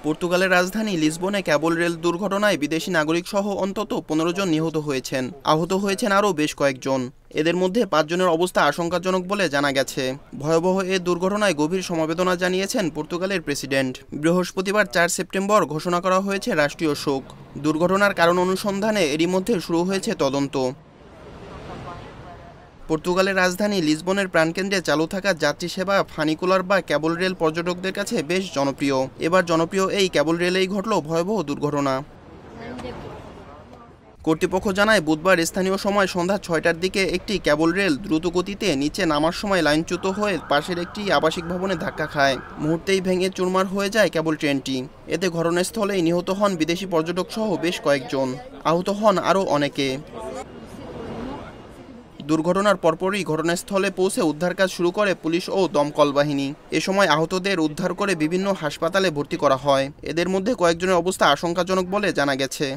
পর্তুগালের রাজধানী লিসবনে কেবল রেল দুর্ঘটনায় বিদেশি নাগরিক সহ অন্তত ১৫ জন নিহত হয়েছেন। আহত হয়েছেন আরও বেশ কয়েকজন। এদের মধ্যে ৫ জনের অবস্থা আশঙ্কাজনক বলে জানা গেছে। ভয়াবহ এ দুর্ঘটনায় গভীর সমবেদনা জানিয়েছেন পর্তুগালের প্রেসিডেন্ট। বৃহস্পতিবার ৪ সেপ্টেম্বর ঘোষণা করা হয়েছে রাষ্ট্রীয় শোক। দুর্ঘটনার কারণ অনুসন্ধানে এরই মধ্যে শুরু হয়েছে তদন্ত। পর্তুগালের রাজধানী লিসবনের প্রাণকেন্দ্রে চালু থাকা যাত্রী সেবা ফানিকুলার বা কেবল রেল পর্যটকদের কাছে বেশ জনপ্রিয়। এবার জনপ্রিয় এই কেবল রেলেই ঘটল ভয়াবহ দুর্ঘটনা। কর্তৃপক্ষ জানায় বুধবার স্থানীয় সময় সন্ধ্যা ৬টার দিকে একটি কেবল রেল দ্রুত গতিতে নিচে নামার সময় লাইনচ্যুত হয়ে পাশের একটি আবাসিক ভবনে ধাক্কা খায়। মুহূর্তেই ভেঙে চুরমার হয়ে যায় কেবল ট্রেনটি। এতে ঘটনাস্থলেই নিহত হন বিদেশি পর্যটক সহ বেশ কয়েকজন। আহত হন আরও অনেকে। দুর্ঘটনার পরপরই ঘটনাস্থলে পৌঁছে উদ্ধার কাজ শুরু করে পুলিশ ও দমকল বাহিনী। এ সময় আহতদের উদ্ধার করে বিভিন্ন হাসপাতালে ভর্তি করা হয়। এদের মধ্যে কয়েকজনের অবস্থা আশঙ্কাজনক বলে জানা গেছে।